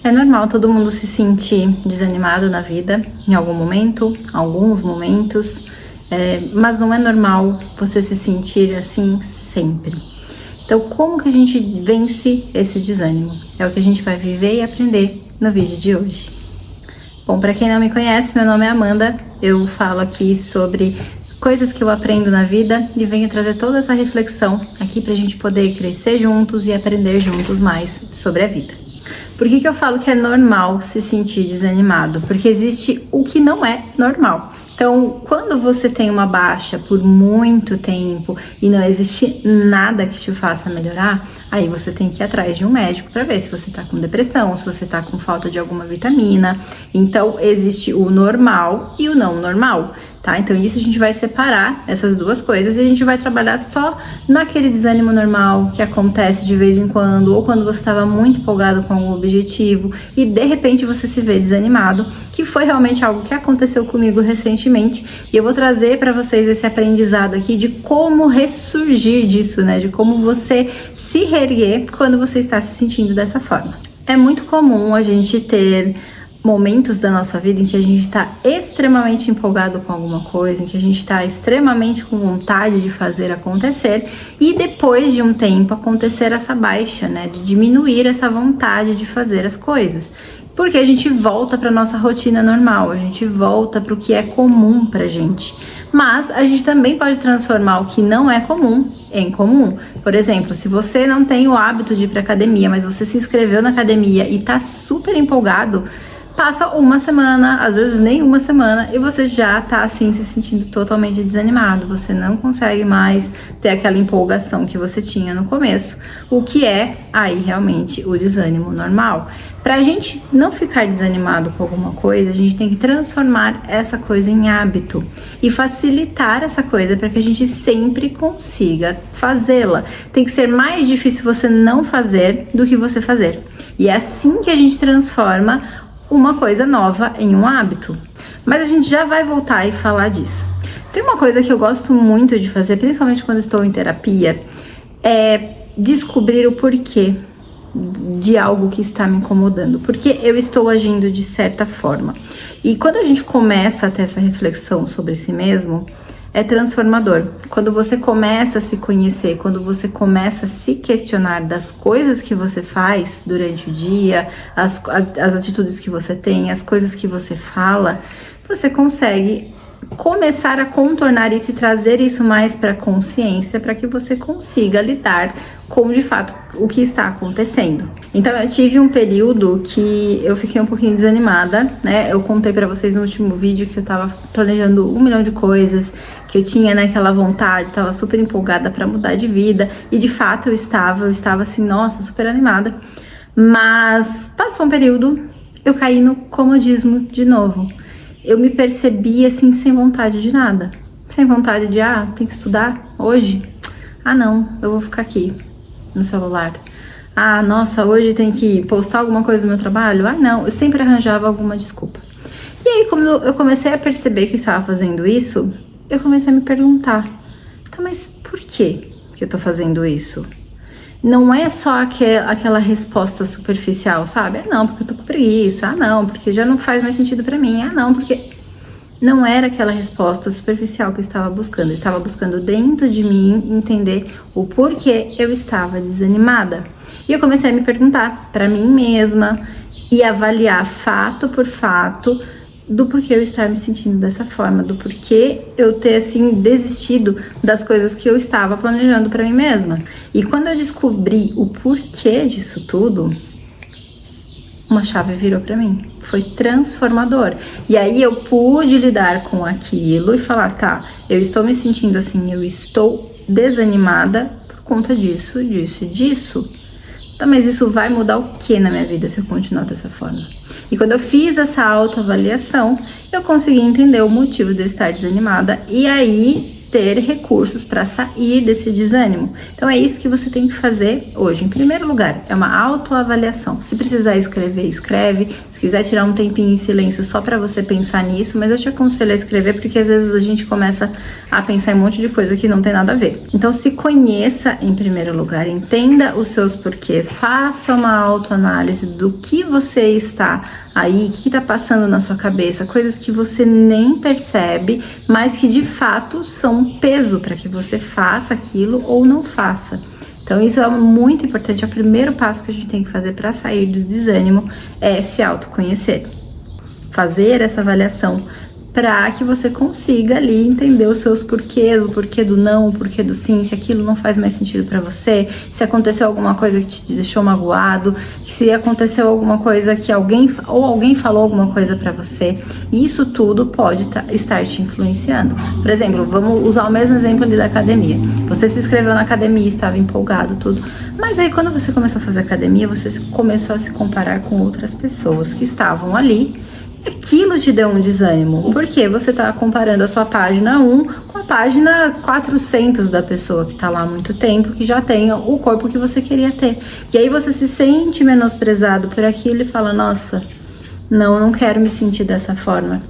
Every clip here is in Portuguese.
É normal todo mundo se sentir desanimado na vida, em algum momento, alguns momentos, mas não é normal você se sentir assim sempre. Então, como que a gente vence esse desânimo? É o que a gente vai viver e aprender no vídeo de hoje. Bom, para quem não me conhece, meu nome é Amanda, eu falo aqui sobre coisas que eu aprendo na vida e venho trazer toda essa reflexão aqui pra gente poder crescer juntos e aprender juntos mais sobre a vida. Por que eu falo que é normal se sentir desanimado? Porque existe o que não é normal. Então, quando você tem uma baixa por muito tempo e não existe nada que te faça melhorar, aí você tem que ir atrás de um médico para ver se você tá com depressão, se você tá com falta de alguma vitamina. Então, existe o normal e o não normal, tá? Então, isso a gente vai separar essas duas coisas e a gente vai trabalhar só naquele desânimo normal que acontece de vez em quando, ou quando você estava muito empolgado com algum objetivo e de repente você se vê desanimado, que foi realmente algo que aconteceu comigo recentemente. E eu vou trazer para vocês esse aprendizado aqui de como ressurgir disso, né? De como você se reerguer quando você está se sentindo dessa forma. É muito comum a gente ter momentos da nossa vida em que a gente está extremamente empolgado com alguma coisa, em que a gente está extremamente com vontade de fazer acontecer e depois de um tempo acontecer essa baixa, né? De diminuir essa vontade de fazer as coisas. Porque a gente volta para nossa rotina normal, a gente volta para o que é comum pra gente. Mas a gente também pode transformar o que não é comum em comum. Por exemplo, se você não tem o hábito de ir para academia, mas você se inscreveu na academia e tá super empolgado, passa uma semana, às vezes nem uma semana, e você já tá assim se sentindo totalmente desanimado. Você não consegue mais ter aquela empolgação que você tinha no começo, o que é aí realmente o desânimo normal. Pra gente não ficar desanimado com alguma coisa, a gente tem que transformar essa coisa em hábito e facilitar essa coisa para que a gente sempre consiga fazê-la. Tem que ser mais difícil você não fazer do que você fazer. E é assim que a gente transforma uma coisa nova em um hábito. Mas a gente já vai voltar e falar disso. Tem uma coisa que eu gosto muito de fazer, principalmente quando estou em terapia, é descobrir o porquê de algo que está me incomodando, porque eu estou agindo de certa forma. E quando a gente começa a ter essa reflexão sobre si mesmo, é transformador. Quando você começa a se conhecer, quando você começa a se questionar das coisas que você faz durante o dia, as atitudes que você tem, as coisas que você fala, você consegue começar a contornar isso e trazer isso mais para a consciência, para que você consiga lidar com, de fato, o que está acontecendo. Então, eu tive um período que eu fiquei um pouquinho desanimada, né? Eu contei para vocês no último vídeo que eu tava planejando 1 milhão de coisas, que eu tinha, né, aquela vontade, tava super empolgada para mudar de vida, e de fato eu estava assim, nossa, super animada. Mas passou um período, eu caí no comodismo de novo. Eu me percebi assim, sem vontade de nada. Sem vontade de, tem que estudar hoje? Não, eu vou ficar aqui no celular. Nossa, hoje tem que postar alguma coisa no meu trabalho? Não, eu sempre arranjava alguma desculpa. E aí, como eu comecei a perceber que eu estava fazendo isso, eu comecei a me perguntar, tá, mas por que eu tô fazendo isso? Não é só aquela resposta superficial, sabe? Não, porque eu tô com preguiça. Não, porque já não faz mais sentido pra mim. Não, porque... Não era aquela resposta superficial que eu estava buscando. Eu estava buscando dentro de mim entender o porquê eu estava desanimada. E eu comecei a me perguntar pra mim mesma e avaliar fato por fato do porquê eu estar me sentindo dessa forma, do porquê eu ter, assim, desistido das coisas que eu estava planejando pra mim mesma. E quando eu descobri o porquê disso tudo, uma chave virou pra mim. Foi transformador. E aí eu pude lidar com aquilo e falar, tá, eu estou me sentindo assim, eu estou desanimada por conta disso, disso e disso. Tá, mas isso vai mudar o que na minha vida se eu continuar dessa forma? E quando eu fiz essa autoavaliação, eu consegui entender o motivo de eu estar desanimada. E aí ter recursos para sair desse desânimo. Então é isso que você tem que fazer hoje. Em primeiro lugar, é uma autoavaliação. Se precisar escrever, escreve. Se quiser tirar um tempinho em silêncio só para você pensar nisso, mas eu te aconselho a escrever porque às vezes a gente começa a pensar em um monte de coisa que não tem nada a ver. Então se conheça em primeiro lugar, entenda os seus porquês, faça uma autoanálise do que você está aí, o que está passando na sua cabeça, coisas que você nem percebe, mas que de fato são um peso para que você faça aquilo ou não faça. Então isso é muito importante, é o primeiro passo que a gente tem que fazer para sair do desânimo, é se autoconhecer. Fazer essa avaliação para que você consiga ali entender os seus porquês, o porquê do não, o porquê do sim, se aquilo não faz mais sentido para você, se aconteceu alguma coisa que te deixou magoado, se aconteceu alguma coisa que alguém falou alguma coisa para você, isso tudo pode estar te influenciando. Por exemplo, vamos usar o mesmo exemplo ali da academia. Você se inscreveu na academia, estava empolgado, tudo, mas aí quando você começou a fazer academia, você começou a se comparar com outras pessoas que estavam ali. Aquilo te deu um desânimo, porque você tá comparando a sua página 1 com a página 400 da pessoa que tá lá há muito tempo, que já tem o corpo que você queria ter. E aí você se sente menosprezado por aquilo e fala, nossa, não, não quero me sentir dessa forma.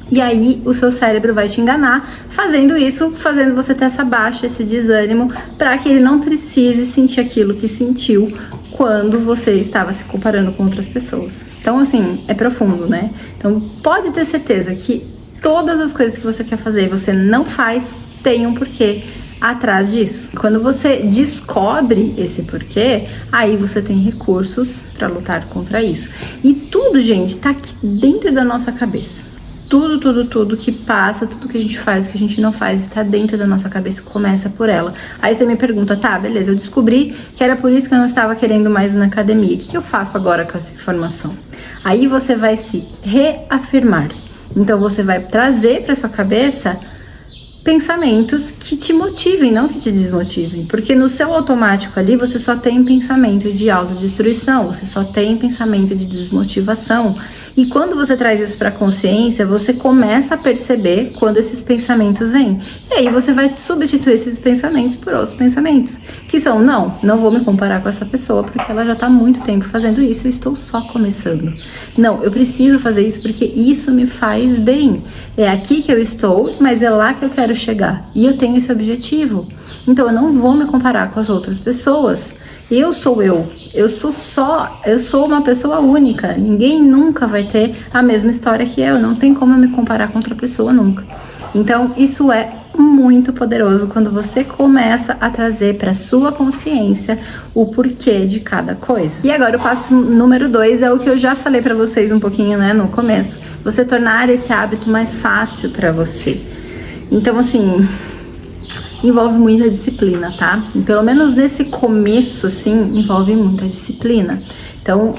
E aí o seu cérebro vai te enganar, fazendo isso, fazendo você ter essa baixa, esse desânimo, para que ele não precise sentir aquilo que sentiu quando você estava se comparando com outras pessoas. Então, assim, é profundo, né? Então, pode ter certeza que todas as coisas que você quer fazer e você não faz, tem um porquê atrás disso. Quando você descobre esse porquê, aí você tem recursos para lutar contra isso. E tudo, gente, tá aqui dentro da nossa cabeça. Tudo que passa, tudo que a gente faz, o que a gente não faz, está dentro da nossa cabeça, começa por ela. Aí você me pergunta, tá, beleza, eu descobri que era por isso que eu não estava querendo mais ir na academia. O que eu faço agora com essa informação? Aí você vai se reafirmar. Então você vai trazer para sua cabeça pensamentos que te motivem, não que te desmotivem. Porque no seu automático ali, você só tem pensamento de autodestruição, você só tem pensamento de desmotivação. E quando você traz isso para a consciência, você começa a perceber quando esses pensamentos vêm. E aí você vai substituir esses pensamentos por outros pensamentos, que são, não vou me comparar com essa pessoa, porque ela já está há muito tempo fazendo isso, eu estou só começando. Não, eu preciso fazer isso porque isso me faz bem. É aqui que eu estou, mas é lá que eu quero chegar. E eu tenho esse objetivo. Então eu não vou me comparar com as outras pessoas. Eu sou uma pessoa única. Ninguém nunca vai ter a mesma história que eu. Não tem como eu me comparar com outra pessoa nunca. Então isso é muito poderoso quando você começa a trazer para sua consciência o porquê de cada coisa. E agora o passo número 2 é o que eu já falei para vocês um pouquinho, né, no começo. Você tornar esse hábito mais fácil para você. Então, assim, envolve muita disciplina, tá? E pelo menos nesse começo, assim, envolve muita disciplina. Então,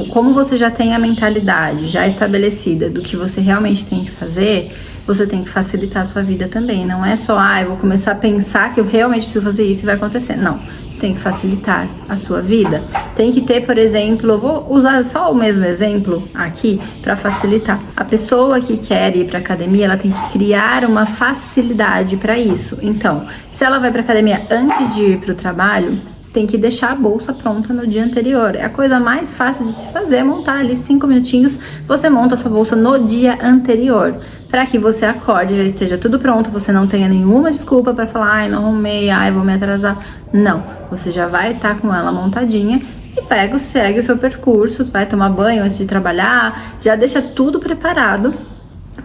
como você já tem a mentalidade já estabelecida do que você realmente tem que fazer, você tem que facilitar a sua vida também. Não é só, eu vou começar a pensar que eu realmente preciso fazer isso e vai acontecer. Não, você tem que facilitar a sua vida. Tem que ter, por exemplo, eu vou usar só o mesmo exemplo aqui para facilitar. A pessoa que quer ir para academia, ela tem que criar uma facilidade para isso. Então, se ela vai para academia antes de ir para o trabalho, tem que deixar a bolsa pronta no dia anterior. É a coisa mais fácil de se fazer, montar ali 5 minutinhos, você monta a sua bolsa no dia anterior, para que você acorde, já esteja tudo pronto, você não tenha nenhuma desculpa para falar, não arrumei, vou me atrasar. Não, você já vai estar com ela montadinha e segue o seu percurso, vai tomar banho antes de trabalhar, já deixa tudo preparado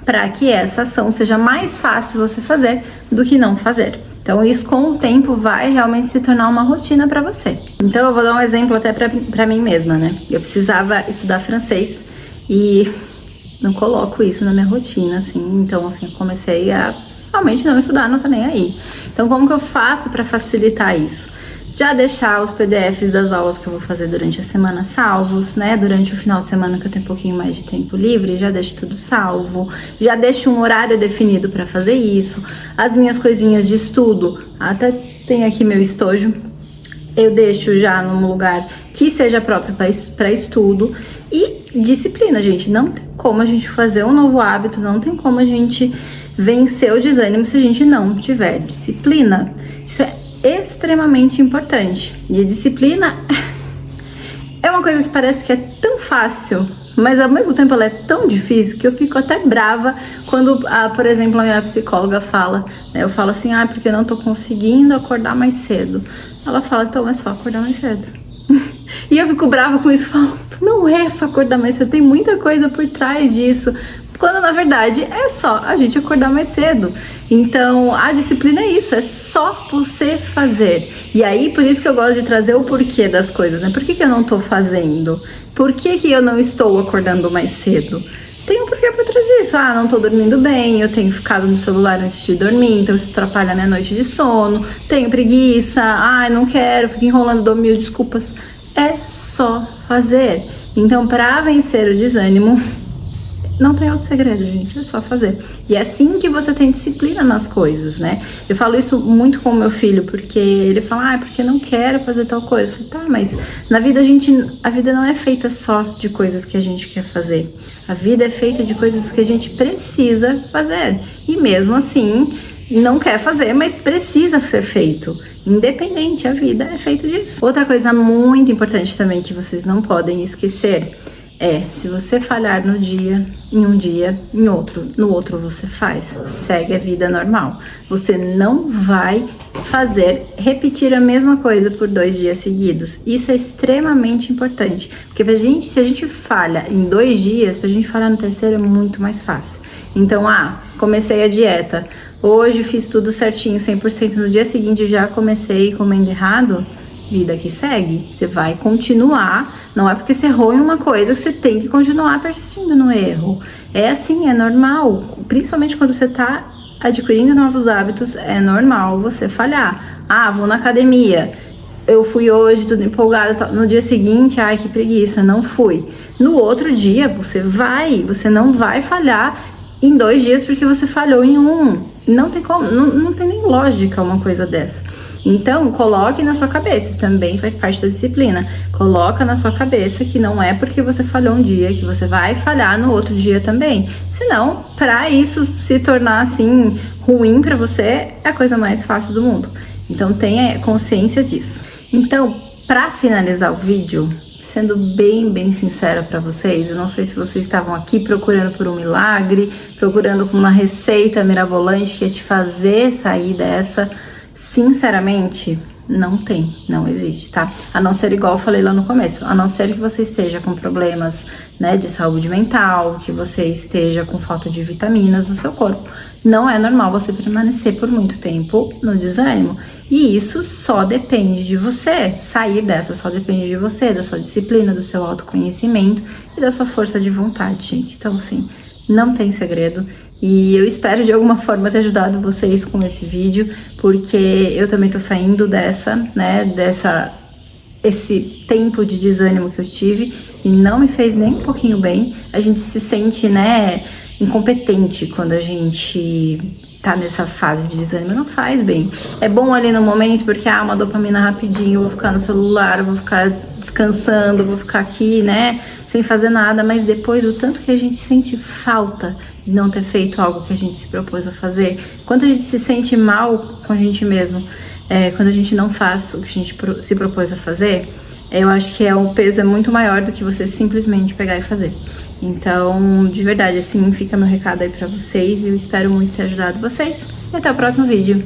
para que essa ação seja mais fácil você fazer do que não fazer. Então isso com o tempo vai realmente se tornar uma rotina para você. Então eu vou dar um exemplo até para mim mesma, né? Eu precisava estudar francês e não coloco isso na minha rotina, assim. Então, assim, eu comecei a realmente não estudar, não tá nem aí. Então como que eu faço para facilitar isso? Já deixar os PDFs das aulas que eu vou fazer durante a semana salvos, né? Durante o final de semana que eu tenho um pouquinho mais de tempo livre, já deixo tudo salvo. Já deixo um horário definido para fazer isso. As minhas coisinhas de estudo, até tem aqui meu estojo, eu deixo já num lugar que seja próprio para estudo. E disciplina, gente. Não tem como a gente fazer um novo hábito, não tem como a gente vencer o desânimo se a gente não tiver disciplina. Isso é extremamente importante. E a disciplina é uma coisa que parece que é tão fácil, mas ao mesmo tempo ela é tão difícil que eu fico até brava quando, por exemplo, a minha psicóloga fala, né, eu falo assim, porque eu não tô conseguindo acordar mais cedo. Ela fala, então é só acordar mais cedo. E eu fico brava com isso, falo, não é só acordar mais cedo, tem muita coisa por trás disso. Quando na verdade é só a gente acordar mais cedo. Então a disciplina é isso, é só você fazer. E aí por isso que eu gosto de trazer o porquê das coisas, né? Por que eu não tô fazendo? Por que eu não estou acordando mais cedo? Tem um porquê por trás disso. Não tô dormindo bem, eu tenho ficado no celular antes de dormir, então isso atrapalha a minha noite de sono, tenho preguiça, não quero, fico enrolando, dou mil desculpas. É só fazer. Então para vencer o desânimo, não tem outro segredo, gente, é só fazer. E é assim que você tem disciplina nas coisas, né? Eu falo isso muito com o meu filho, porque ele fala, porque eu não quero fazer tal coisa. Eu falo, mas na vida a vida não é feita só de coisas que a gente quer fazer. A vida é feita de coisas que a gente precisa fazer. E mesmo assim, não quer fazer, mas precisa ser feito. Independente, a vida é feita disso. Outra coisa muito importante também que vocês não podem esquecer se você falhar no dia, em um dia, no outro você faz, segue a vida normal. Você não vai repetir a mesma coisa por 2 dias seguidos. Isso é extremamente importante, porque se a gente falha em 2 dias, pra gente falhar no terceiro é muito mais fácil. Então, comecei a dieta, hoje fiz tudo certinho, 100%, no dia seguinte já comecei comendo errado, vida que segue, você vai continuar, não é porque você errou em uma coisa que você tem que continuar persistindo no erro. É assim, é normal, principalmente quando você tá adquirindo novos hábitos, é normal você falhar. Vou na academia, eu fui hoje, tudo empolgada, no dia seguinte, que preguiça, não fui. No outro dia, você não vai falhar em 2 dias porque você falhou em 1. Não tem como, não tem nem lógica uma coisa dessa. Então, coloque na sua cabeça, isso também faz parte da disciplina. Coloca na sua cabeça que não é porque você falhou um dia que você vai falhar no outro dia também. Senão, para isso se tornar assim ruim para você, é a coisa mais fácil do mundo. Então, tenha consciência disso. Então, para finalizar o vídeo, sendo bem sincera para vocês, eu não sei se vocês estavam aqui procurando por um milagre, procurando por uma receita mirabolante que ia te fazer sair dessa. Sinceramente, não existe, tá? A não ser, igual eu falei lá no começo, a não ser que você esteja com problemas, né, de saúde mental, que você esteja com falta de vitaminas no seu corpo. Não é normal você permanecer por muito tempo no desânimo. E isso só depende de você. Sair dessa só depende de você, da sua disciplina, do seu autoconhecimento e da sua força de vontade, gente. Então, assim, não tem segredo. E eu espero de alguma forma ter ajudado vocês com esse vídeo, porque eu também tô saindo esse tempo de desânimo que eu tive e não me fez nem um pouquinho bem. A gente se sente, incompetente quando a gente tá nessa fase de desânimo, não faz bem. É bom ali no momento porque uma dopamina rapidinho, eu vou ficar no celular, eu vou ficar descansando, eu vou ficar aqui, sem fazer nada, mas depois o tanto que a gente sente falta de não ter feito algo que a gente se propôs a fazer, quanto a gente se sente mal com a gente mesmo, quando a gente não faz o que a gente se propôs a fazer, eu acho que o peso é muito maior do que você simplesmente pegar e fazer. Então, de verdade, assim, fica meu recado aí pra vocês e eu espero muito ter ajudado vocês. E até o próximo vídeo.